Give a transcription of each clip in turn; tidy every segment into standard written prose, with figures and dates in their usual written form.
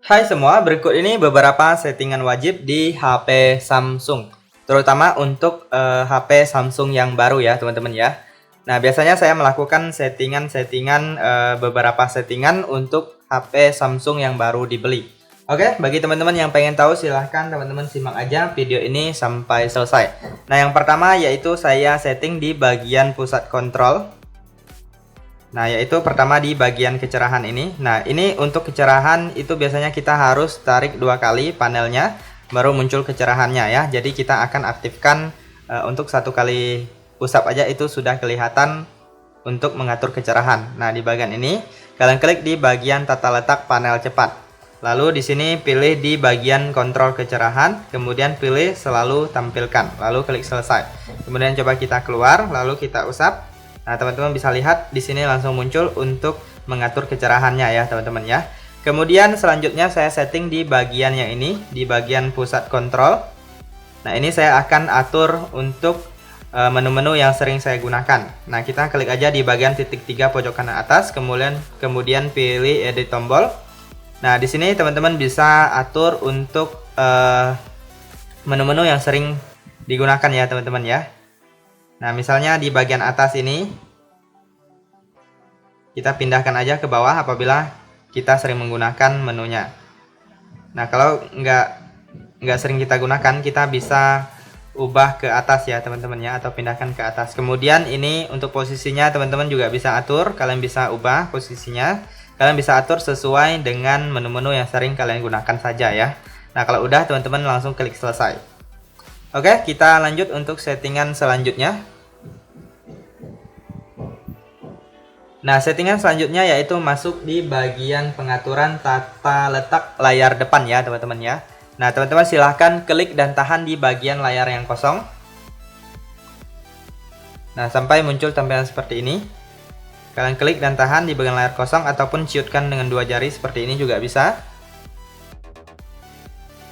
Hai semua, berikut ini beberapa settingan wajib di HP Samsung, terutama untuk HP Samsung yang baru ya teman-teman ya. Nah, biasanya saya melakukan beberapa settingan untuk HP Samsung yang baru dibeli. Oke, bagi teman-teman yang pengen tahu silahkan teman-teman simak aja video ini sampai selesai. Nah, yang pertama yaitu saya setting di bagian pusat kontrol. Nah, yaitu pertama di bagian kecerahan ini. Nah, ini untuk kecerahan itu biasanya kita harus tarik 2 kali panelnya baru muncul kecerahannya ya. Jadi kita akan aktifkan untuk 1 kali push up aja itu sudah kelihatan untuk mengatur kecerahan. Nah, di bagian ini kalian klik di bagian tata letak panel cepat. Lalu di sini pilih di bagian kontrol kecerahan, kemudian pilih selalu tampilkan, lalu klik selesai. Kemudian coba kita keluar, lalu kita usap. Nah, teman-teman bisa lihat di sini langsung muncul untuk mengatur kecerahannya ya, teman-teman ya. Kemudian selanjutnya saya setting di bagian yang ini, di bagian pusat kontrol. Nah, ini saya akan atur untuk menu-menu yang sering saya gunakan. Nah, kita klik aja di bagian titik 3 pojok kanan atas, kemudian pilih edit tombol. Nah, di sini teman-teman bisa atur untuk menu-menu yang sering digunakan ya, teman-teman ya. Nah, misalnya di bagian atas ini kita pindahkan aja ke bawah apabila kita sering menggunakan menunya. Nah, kalau nggak sering kita gunakan, kita bisa ubah ke atas ya teman-teman ya, atau pindahkan ke atas. Kemudian ini untuk posisinya teman-teman juga bisa atur, kalian bisa ubah posisinya. Kalian bisa atur sesuai dengan menu-menu yang sering kalian gunakan saja ya. Nah, kalau udah teman-teman langsung klik selesai. Oke, kita lanjut untuk settingan selanjutnya. Nah, settingan selanjutnya yaitu masuk di bagian pengaturan tata letak layar depan ya teman-teman ya. Nah, teman-teman silahkan klik dan tahan di bagian layar yang kosong. Nah, sampai muncul tampilan seperti ini. Kalian klik dan tahan di bagian layar kosong ataupun ciutkan dengan 2 jari seperti ini juga bisa.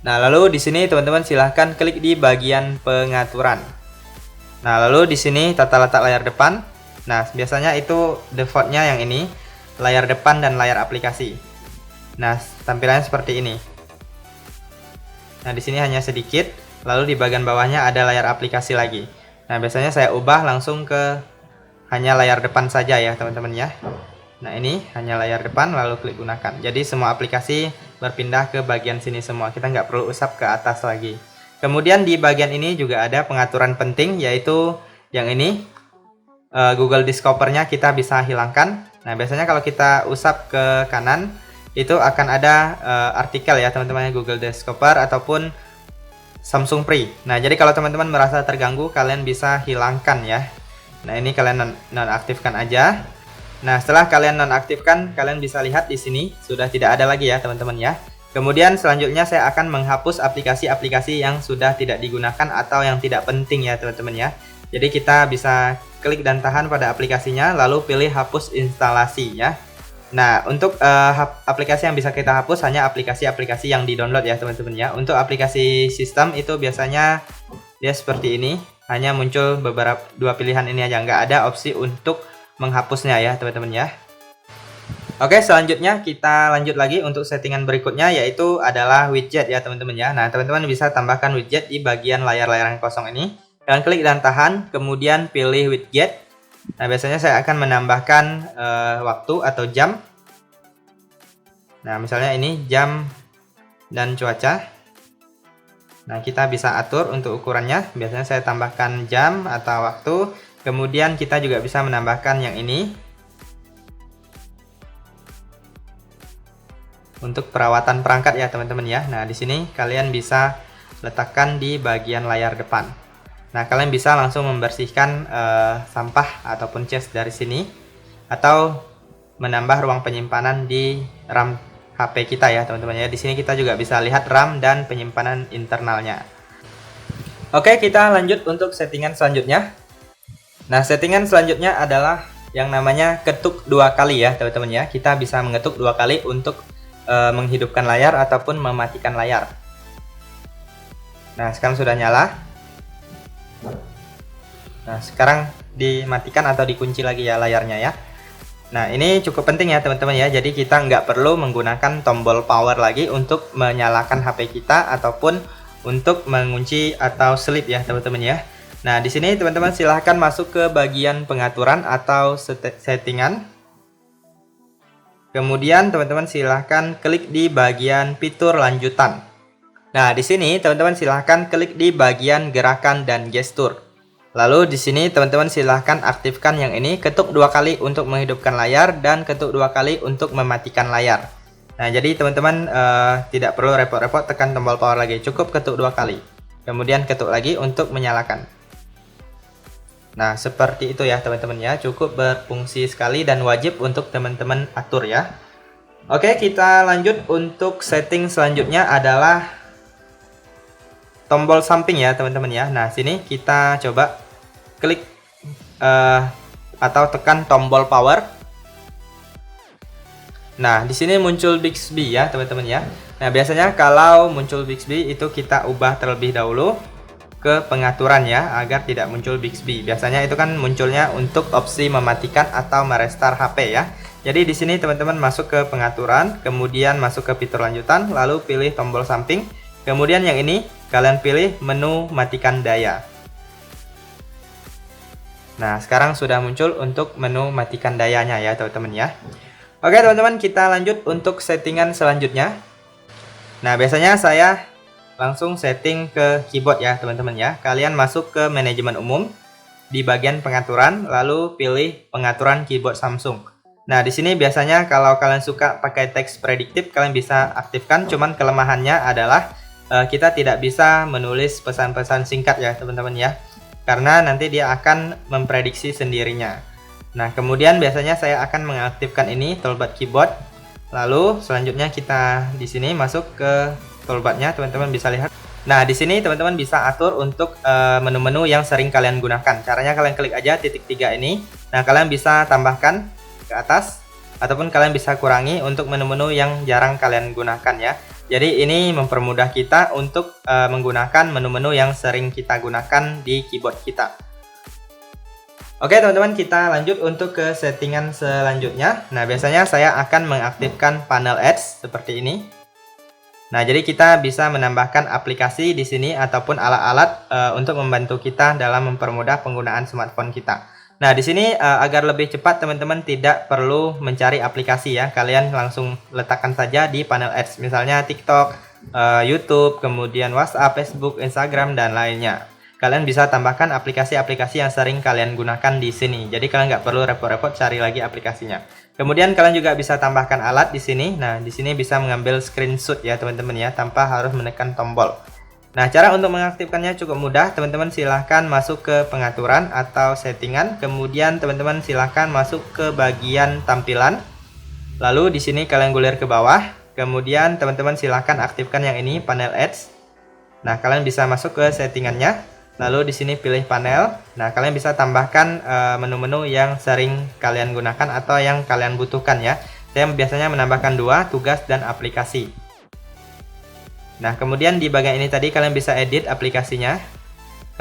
Nah, lalu di sini teman-teman silahkan klik di bagian pengaturan. Nah, lalu di sini tata letak layar depan. Nah, biasanya itu defaultnya yang ini, layar depan dan layar aplikasi. Nah, tampilannya seperti ini. Nah, di sini hanya sedikit, lalu di bagian bawahnya ada layar aplikasi lagi. Nah, biasanya saya ubah langsung ke hanya layar depan saja ya, teman-teman ya. Nah, ini hanya layar depan, lalu klik gunakan. Jadi semua aplikasi berpindah ke bagian sini semua. Kita nggak perlu usap ke atas lagi. Kemudian di bagian ini juga ada pengaturan penting, yaitu yang ini. Google Discover-nya kita bisa hilangkan. Nah, biasanya kalau kita usap ke kanan itu akan ada artikel ya teman-teman, Google Discover ataupun Samsung Free. Nah, jadi kalau teman-teman merasa terganggu, kalian bisa hilangkan ya. Nah, ini kalian nonaktifkan aja. Nah, setelah kalian nonaktifkan, kalian bisa lihat di sini sudah tidak ada lagi ya teman-teman ya. Kemudian selanjutnya saya akan menghapus aplikasi-aplikasi yang sudah tidak digunakan atau yang tidak penting ya teman-teman ya. Jadi kita bisa klik dan tahan pada aplikasinya, lalu pilih hapus instalasi ya. Nah, untuk aplikasi yang bisa kita hapus hanya aplikasi-aplikasi yang di-download ya teman-teman ya. Untuk aplikasi sistem itu biasanya dia seperti ini, hanya muncul beberapa 2 pilihan ini aja, nggak ada opsi untuk menghapusnya ya teman-teman ya. Oke, selanjutnya kita lanjut lagi untuk settingan berikutnya, yaitu adalah widget ya teman-teman ya. Nah, teman-teman bisa tambahkan widget di bagian layar-layar yang kosong ini. Kalian klik dan tahan, kemudian pilih widget. Nah, biasanya saya akan menambahkan waktu atau jam. Nah, misalnya ini jam dan cuaca. Nah, kita bisa atur untuk ukurannya. Biasanya saya tambahkan jam atau waktu. Kemudian kita juga bisa menambahkan yang ini untuk perawatan perangkat ya teman-teman ya. Nah, di sini kalian bisa letakkan di bagian layar depan. Nah, kalian bisa langsung membersihkan sampah ataupun cache dari sini, atau menambah ruang penyimpanan di RAM HP kita ya teman-teman ya. Di sini kita juga bisa lihat RAM dan penyimpanan internalnya. Oke, kita lanjut untuk settingan selanjutnya. Nah, settingan selanjutnya adalah yang namanya ketuk 2 kali ya teman-teman ya. Kita bisa mengetuk 2 kali untuk menghidupkan layar ataupun mematikan layar. Nah, sekarang sudah nyala. Nah, sekarang dimatikan atau dikunci lagi ya layarnya ya. Nah, ini cukup penting ya teman-teman ya. Jadi kita nggak perlu menggunakan tombol power lagi untuk menyalakan HP kita ataupun untuk mengunci atau sleep ya teman-teman ya. Nah, di sini teman-teman silahkan masuk ke bagian pengaturan atau settingan. Kemudian teman-teman silahkan klik di bagian fitur lanjutan. Nah, di sini teman-teman silahkan klik di bagian gerakan dan gestur. Lalu di sini teman-teman silahkan aktifkan yang ini, ketuk 2 kali untuk menghidupkan layar dan ketuk 2 kali untuk mematikan layar. Nah, jadi teman-teman tidak perlu repot-repot tekan tombol power lagi, cukup ketuk 2 kali. Kemudian ketuk lagi untuk menyalakan. Nah, seperti itu ya teman-teman ya, cukup berfungsi sekali dan wajib untuk teman-teman atur ya. Oke, kita lanjut untuk setting selanjutnya adalah tombol samping ya teman-teman ya. Nah, sini kita coba klik atau tekan tombol power. Nah, di sini muncul Bixby ya teman-teman ya. Nah, biasanya kalau muncul Bixby itu kita ubah terlebih dahulu ke pengaturan ya, agar tidak muncul Bixby. Biasanya itu kan munculnya untuk opsi mematikan atau merestart HP ya. Jadi di sini teman-teman masuk ke pengaturan, kemudian masuk ke fitur lanjutan, lalu pilih tombol samping. Kemudian yang ini kalian pilih menu matikan daya. Nah, sekarang sudah muncul untuk menu matikan dayanya ya teman-teman ya. Oke teman-teman, kita lanjut untuk settingan selanjutnya. Nah, biasanya saya langsung setting ke keyboard ya teman-teman ya. Kalian masuk ke manajemen umum di bagian pengaturan, lalu pilih pengaturan keyboard Samsung. Nah, di sini biasanya kalau kalian suka pakai teks prediktif, kalian bisa aktifkan. Cuman kelemahannya adalah kita tidak bisa menulis pesan-pesan singkat ya teman-teman ya, karena nanti dia akan memprediksi sendirinya. Nah, kemudian biasanya saya akan mengaktifkan ini toolbar keyboard. Lalu selanjutnya kita di sini masuk ke toolbarnya, teman-teman bisa lihat. Nah, di sini teman-teman bisa atur untuk menu-menu yang sering kalian gunakan. Caranya kalian klik aja titik 3 ini. Nah, kalian bisa tambahkan ke atas ataupun kalian bisa kurangi untuk menu-menu yang jarang kalian gunakan ya. Jadi ini mempermudah kita untuk menggunakan menu-menu yang sering kita gunakan di keyboard kita. Oke teman-teman, kita lanjut untuk ke settingan selanjutnya. Nah, biasanya saya akan mengaktifkan panel ads seperti ini. Nah, jadi kita bisa menambahkan aplikasi di sini ataupun alat-alat untuk membantu kita dalam mempermudah penggunaan smartphone kita. Nah, di sini agar lebih cepat teman-teman tidak perlu mencari aplikasi ya. Kalian langsung letakkan saja di panel ads, misalnya TikTok, YouTube, kemudian WhatsApp, Facebook, Instagram dan lainnya. Kalian bisa tambahkan aplikasi-aplikasi yang sering kalian gunakan di sini. Jadi kalian nggak perlu repot-repot cari lagi aplikasinya. Kemudian kalian juga bisa tambahkan alat di sini. Nah, di sini bisa mengambil screenshot ya teman-teman ya, tanpa harus menekan tombol. Nah, cara untuk mengaktifkannya cukup mudah. Teman-teman silahkan masuk ke pengaturan atau settingan. Kemudian teman-teman silahkan masuk ke bagian tampilan. Lalu di sini kalian gulir ke bawah. Kemudian teman-teman silahkan aktifkan yang ini, panel ads. Nah, kalian bisa masuk ke settingannya. Lalu di sini pilih panel. Nah, kalian bisa tambahkan menu-menu yang sering kalian gunakan atau yang kalian butuhkan ya. Saya biasanya menambahkan 2, tugas dan aplikasi. Nah, kemudian di bagian ini tadi kalian bisa edit aplikasinya.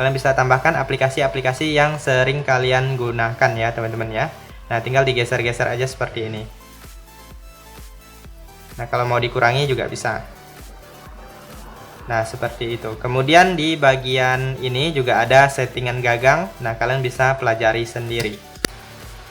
Kalian bisa tambahkan aplikasi-aplikasi yang sering kalian gunakan ya teman-teman ya. Nah, tinggal digeser-geser aja seperti ini. Nah, kalau mau dikurangi juga bisa. Nah, seperti itu. Kemudian di bagian ini juga ada settingan gagang. Nah, kalian bisa pelajari sendiri.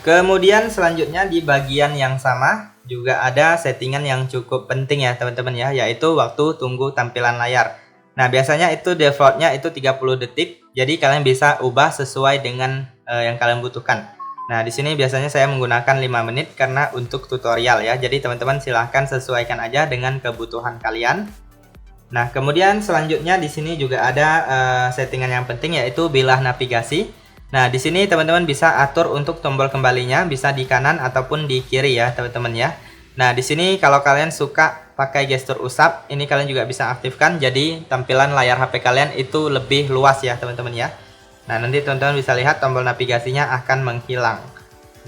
Kemudian selanjutnya di bagian yang sama juga ada settingan yang cukup penting ya teman-teman ya, yaitu waktu tunggu tampilan layar. Nah, biasanya itu defaultnya itu 30 detik. Jadi kalian bisa ubah sesuai dengan yang kalian butuhkan. Nah, di sini biasanya saya menggunakan 5 menit karena untuk tutorial ya. Jadi teman-teman silahkan sesuaikan aja dengan kebutuhan kalian. Nah, kemudian selanjutnya di sini juga ada settingan yang penting, yaitu bilah navigasi. Nah, di sini teman-teman bisa atur untuk tombol kembalinya, bisa di kanan ataupun di kiri ya teman-teman ya. Nah, di sini kalau kalian suka pakai gestur usap, ini kalian juga bisa aktifkan. Jadi tampilan layar HP kalian itu lebih luas ya teman-teman ya. Nah, nanti teman-teman bisa lihat tombol navigasinya akan menghilang.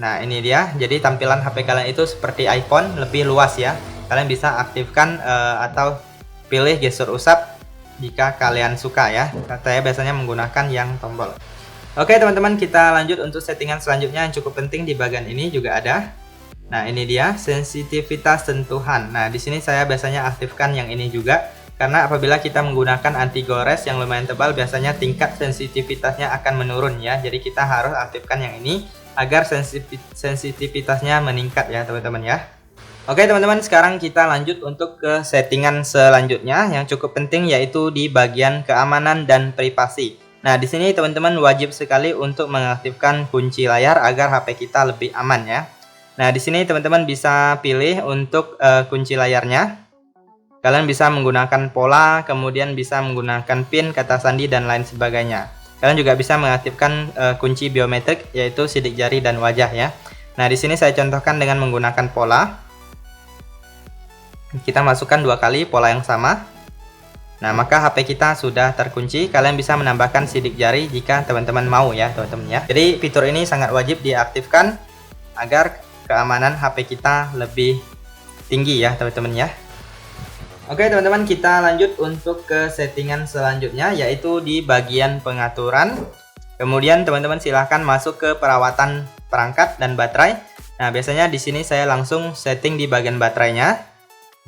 Nah, ini dia. Jadi tampilan HP kalian itu seperti iPhone, lebih luas ya. Kalian bisa aktifkan atau pilih gestur usap jika kalian suka ya. Saya biasanya menggunakan yang tombol. Oke teman-teman, kita lanjut untuk settingan selanjutnya yang cukup penting di bagian ini juga ada. Nah, ini dia sensitivitas sentuhan. Nah, di sini saya biasanya aktifkan yang ini juga karena apabila kita menggunakan anti gores yang lumayan tebal, biasanya tingkat sensitivitasnya akan menurun ya. Jadi kita harus aktifkan yang ini agar sensitivitasnya meningkat ya, teman-teman ya. Oke teman-teman, sekarang kita lanjut untuk ke settingan selanjutnya yang cukup penting, yaitu di bagian keamanan dan privasi. Nah, di sini teman-teman wajib sekali untuk mengaktifkan kunci layar agar HP kita lebih aman ya. Nah, di sini teman-teman bisa pilih untuk kunci layarnya. Kalian bisa menggunakan pola, kemudian bisa menggunakan pin, kata sandi, dan lain sebagainya. Kalian juga bisa mengaktifkan kunci biometrik, yaitu sidik jari dan wajah ya. Nah, di sini saya contohkan dengan menggunakan pola. Kita masukkan 2 kali pola yang sama. Nah, maka HP kita sudah terkunci. Kalian bisa menambahkan sidik jari jika teman-teman mau ya, teman-teman ya. Jadi fitur ini sangat wajib diaktifkan agar keamanan HP kita lebih tinggi ya, teman-teman ya. Oke teman-teman, kita lanjut untuk ke settingan selanjutnya, yaitu di bagian pengaturan. Kemudian teman-teman silahkan masuk ke perawatan perangkat dan baterai. Nah, biasanya di sini saya langsung setting di bagian baterainya.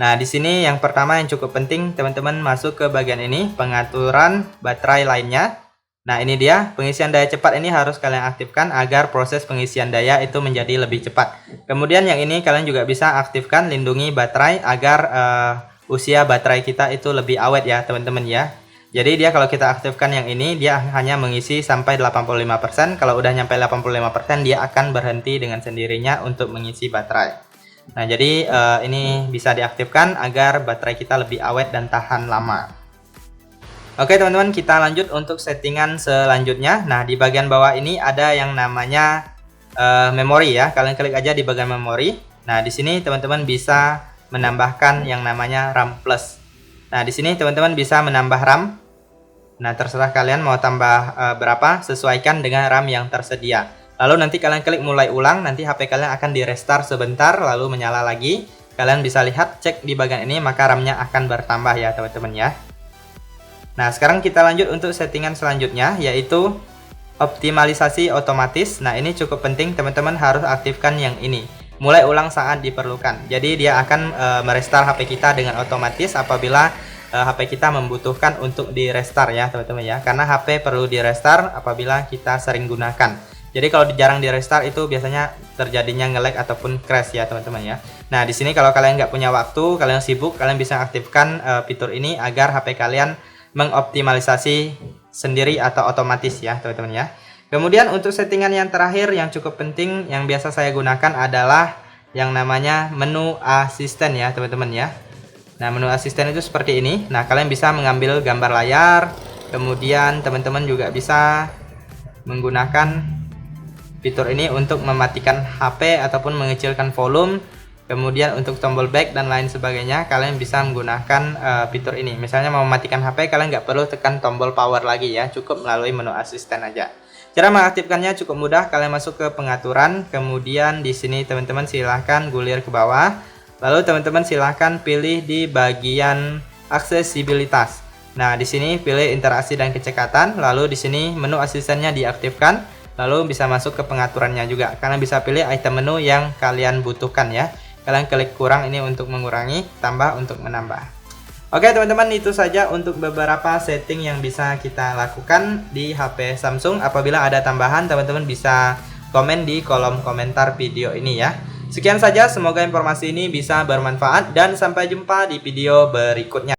Nah, di sini yang pertama yang cukup penting, teman-teman masuk ke bagian ini, pengaturan baterai lainnya. Nah, ini dia, pengisian daya cepat ini harus kalian aktifkan agar proses pengisian daya itu menjadi lebih cepat. Kemudian yang ini kalian juga bisa aktifkan lindungi baterai agar usia baterai kita itu lebih awet ya, teman-teman ya. Jadi dia kalau kita aktifkan yang ini, dia hanya mengisi sampai 85%. Kalau udah nyampe 85%, dia akan berhenti dengan sendirinya untuk mengisi baterai. Nah, jadi ini bisa diaktifkan agar baterai kita lebih awet dan tahan lama. Oke teman-teman, kita lanjut untuk settingan selanjutnya. Nah, di bagian bawah ini ada yang namanya memori ya. Kalian klik aja di bagian memori. Nah, di sini teman-teman bisa menambahkan yang namanya RAM plus. Nah, di sini teman-teman bisa menambah RAM. Nah, terserah kalian mau tambah berapa, sesuaikan dengan RAM yang tersedia. Lalu nanti kalian klik mulai ulang, nanti HP kalian akan di restart sebentar, lalu menyala lagi. Kalian bisa lihat, cek di bagian ini, maka RAM-nya akan bertambah ya teman-teman ya. Nah, sekarang kita lanjut untuk settingan selanjutnya, yaitu optimalisasi otomatis. Nah, ini cukup penting, teman-teman harus aktifkan yang ini. Mulai ulang saat diperlukan. Jadi dia akan merestart HP kita dengan otomatis apabila HP kita membutuhkan untuk di restart ya teman-teman ya. Karena HP perlu di restart apabila kita sering gunakan. Jadi kalau jarang di restart itu biasanya terjadinya nge-lag ataupun crash ya teman-teman ya. Nah, di sini kalau kalian nggak punya waktu, kalian sibuk, kalian bisa aktifkan fitur ini agar HP kalian mengoptimalisasi sendiri atau otomatis ya teman-teman ya. Kemudian untuk settingan yang terakhir yang cukup penting yang biasa saya gunakan adalah yang namanya menu asisten ya teman-teman ya. Nah, menu asisten itu seperti ini. Nah, kalian bisa mengambil gambar layar, kemudian teman-teman juga bisa menggunakan fitur ini untuk mematikan HP ataupun mengecilkan volume. Kemudian untuk tombol back dan lain sebagainya, kalian bisa menggunakan fitur ini. Misalnya mau mematikan HP, kalian nggak perlu tekan tombol power lagi ya, cukup melalui menu asisten aja. Cara mengaktifkannya cukup mudah, kalian masuk ke pengaturan, kemudian di sini teman-teman silahkan gulir ke bawah. Lalu teman-teman silahkan pilih di bagian aksesibilitas. Nah, di sini pilih interaksi dan kecekatan, lalu di sini menu asistennya diaktifkan. Lalu bisa masuk ke pengaturannya juga. Kalian bisa pilih item menu yang kalian butuhkan ya. Kalian klik kurang ini untuk mengurangi, tambah untuk menambah. Oke teman-teman, itu saja untuk beberapa setting yang bisa kita lakukan di HP Samsung. Apabila ada tambahan, teman-teman bisa komen di kolom komentar video ini ya. Sekian saja, semoga informasi ini bisa bermanfaat dan sampai jumpa di video berikutnya.